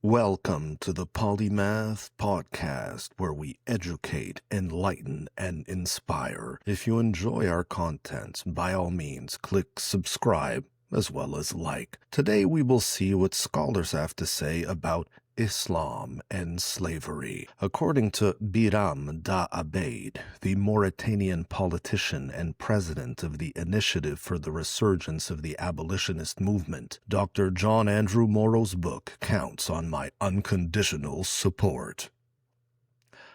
Welcome to the Polymath Podcast, where we educate, enlighten, and inspire. If you enjoy our content, by all means, click subscribe as well as like. Today we will see what scholars have to say about Islam and slavery. According to Biram Da Abeid, the Mauritanian politician and president of the Initiative for the Resurgence of the Abolitionist Movement, Dr. John Andrew Morrow's book counts on my unconditional support.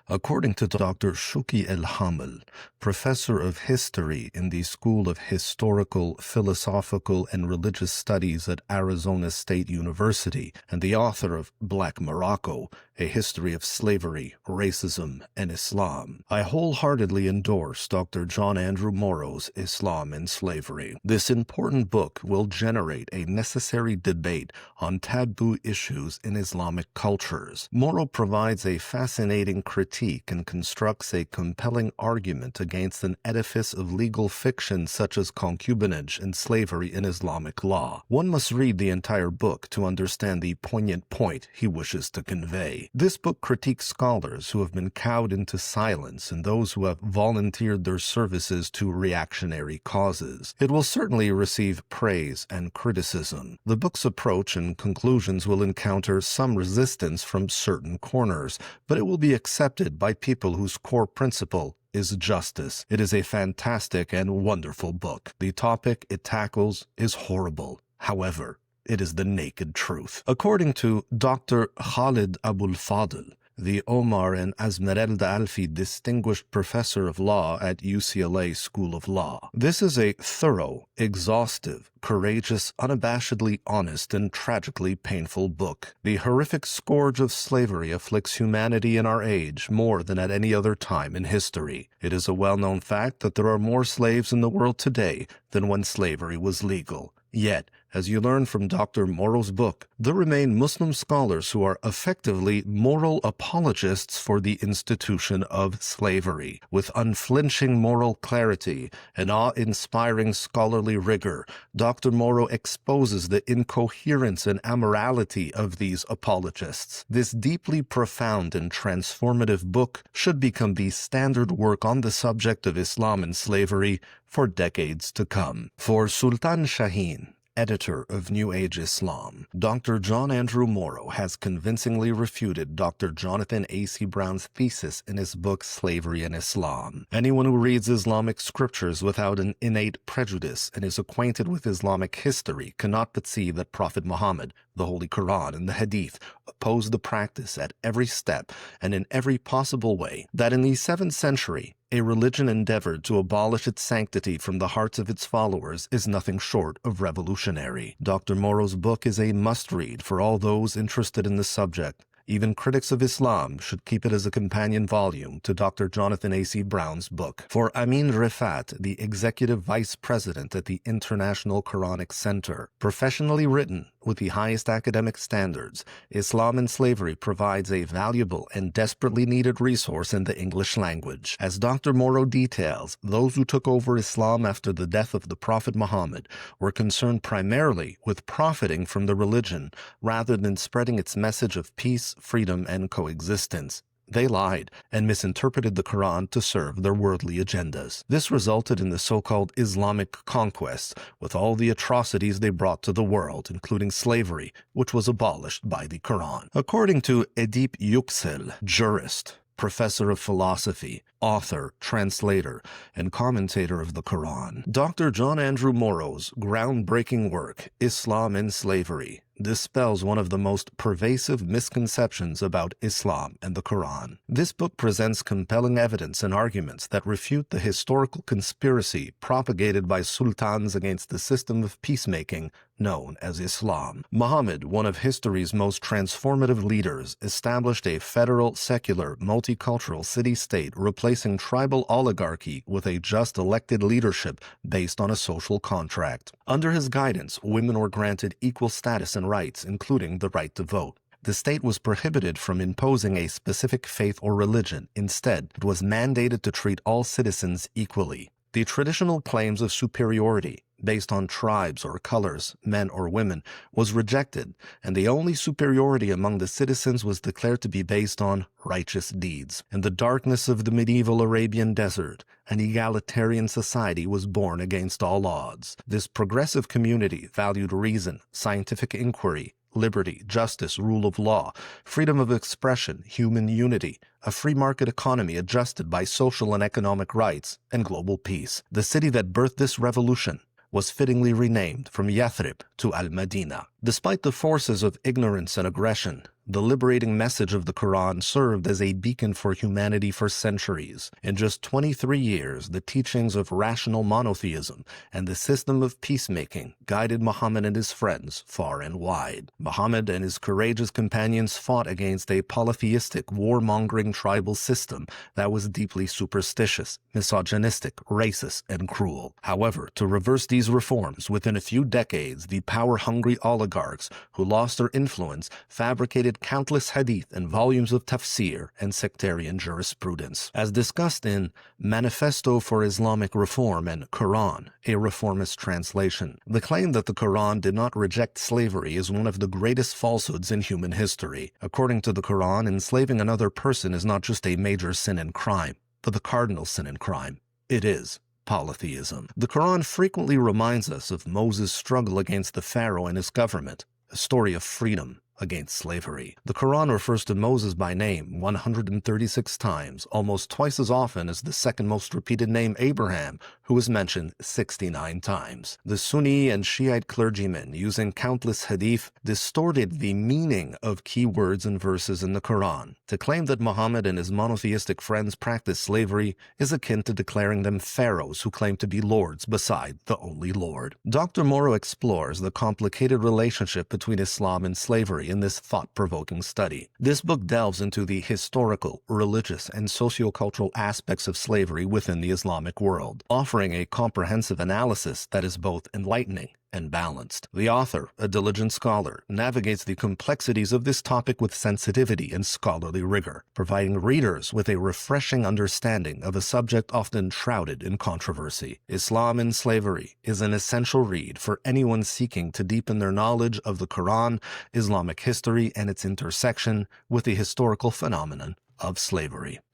According to Dr. Shuki El-Hamel, professor of history in the School of Historical, Philosophical, and Religious Studies at Arizona State University and the author of Black Morocco, A History of Slavery, Racism, and Islam, I wholeheartedly endorse Dr. John Andrew Morrow's Islam and Slavery. This important book will generate a necessary debate on taboo issues in Islamic cultures. Morrow provides a fascinating critique and constructs a compelling argument against an edifice of legal fiction such as concubinage and slavery in Islamic law. One must read the entire book to understand the poignant point he wishes to convey. This book critiques scholars who have been cowed into silence and those who have volunteered their services to reactionary causes. It will certainly receive praise and criticism. The book's approach and conclusions will encounter some resistance from certain corners, but it will be accepted by people whose core principle is justice. It is a fantastic and wonderful book. The topic it tackles is horrible. However, it is the naked truth. According to Dr. Khalid Abul Fadl, the Omar and Esmeralda Alfi Distinguished Professor of Law at UCLA School of Law, this is a thorough, exhaustive, courageous, unabashedly honest, and tragically painful book. The horrific scourge of slavery afflicts humanity in our age more than at any other time in history. It is a well-known fact that there are more slaves in the world today than when slavery was legal. Yet, as you learn from Dr. Morrow's book, there remain Muslim scholars who are effectively moral apologists for the institution of slavery. With unflinching moral clarity and awe-inspiring scholarly rigor, Dr. Morrow exposes the incoherence and amorality of these apologists. This deeply profound and transformative book should become the standard work on the subject of Islam and slavery for decades to come. For Sultan Shaheen, editor of New Age Islam, Dr. John Andrew Morrow has convincingly refuted Dr. Jonathan A.C. Brown's thesis in his book Slavery and Islam. Anyone who reads Islamic scriptures without an innate prejudice and is acquainted with Islamic history cannot but see that Prophet Muhammad, the Holy Quran, and the Hadith oppose the practice at every step and in every possible way, that in the 7th century, a religion endeavored to abolish its sanctity from the hearts of its followers is nothing short of revolutionary. Dr. Morrow's book is a must-read for all those interested in the subject. Even critics of Islam should keep it as a companion volume to Dr. Jonathan A.C. Brown's book. For Amin Rifat, the executive vice president at the International Quranic Center, professionally written with the highest academic standards, Islam and Slavery provides a valuable and desperately needed resource in the English language. As Dr. Morrow details, those who took over Islam after the death of the Prophet Muhammad were concerned primarily with profiting from the religion rather than spreading its message of peace, freedom, and coexistence. They lied and misinterpreted the Quran to serve their worldly agendas. This resulted in the so-called Islamic conquests, with all the atrocities they brought to the world, including slavery, which was abolished by the Quran. According to Edip Yüksel, jurist, professor of philosophy, author, translator, and commentator of the Quran, Dr. John Andrew Morrow's groundbreaking work, Islam and Slavery, dispels one of the most pervasive misconceptions about Islam and the Quran. This book presents compelling evidence and arguments that refute the historical conspiracy propagated by sultans against the system of peacemaking known as Islam. Muhammad, one of history's most transformative leaders, established a federal, secular, multicultural city-state replacing tribal oligarchy with a just elected leadership based on a social contract. Under his guidance, women were granted equal status and rights, including the right to vote. The state was prohibited from imposing a specific faith or religion. Instead, it was mandated to treat all citizens equally. The traditional claims of superiority, based on tribes or colors, men or women, was rejected, and the only superiority among the citizens was declared to be based on righteous deeds. In the darkness of the medieval Arabian desert, an egalitarian society was born against all odds. This progressive community valued reason, scientific inquiry, liberty, justice, rule of law, freedom of expression, human unity, a free market economy adjusted by social and economic rights, and global peace. The city that birthed this revolution was fittingly renamed from Yathrib to Al-Madinah. Despite the forces of ignorance and aggression, the liberating message of the Quran served as a beacon for humanity for centuries. In just 23 years, the teachings of rational monotheism and the system of peacemaking guided Muhammad and his friends far and wide. Muhammad and his courageous companions fought against a polytheistic, warmongering tribal system that was deeply superstitious, misogynistic, racist, and cruel. However, to reverse these reforms, within a few decades, the power-hungry oligarchs who lost their influence fabricated countless hadith and volumes of tafsir and sectarian jurisprudence. As discussed in Manifesto for Islamic Reform and Quran, a reformist translation, the claim that the Quran did not reject slavery is one of the greatest falsehoods in human history. According to the Quran, enslaving another person is not just a major sin and crime, but the cardinal sin and crime. It is polytheism. The Quran frequently reminds us of Moses' struggle against the Pharaoh and his government, a story of freedom against slavery. The Quran refers to Moses by name 136 times, almost twice as often as the second most repeated name Abraham, who is mentioned 69 times. The Sunni and Shiite clergymen, using countless hadith, distorted the meaning of key words and verses in the Quran. To claim that Muhammad and his monotheistic friends practiced slavery is akin to declaring them pharaohs who claim to be lords beside the only Lord. Dr. Morrow explores the complicated relationship between Islam and slavery in this thought-provoking study. This book delves into the historical, religious, and sociocultural aspects of slavery within the Islamic world, offering a comprehensive analysis that is both enlightening and balanced. The author, a diligent scholar, navigates the complexities of this topic with sensitivity and scholarly rigor, providing readers with a refreshing understanding of a subject often shrouded in controversy. Islam and Slavery is an essential read for anyone seeking to deepen their knowledge of the Quran, Islamic history, and its intersection with the historical phenomenon of slavery.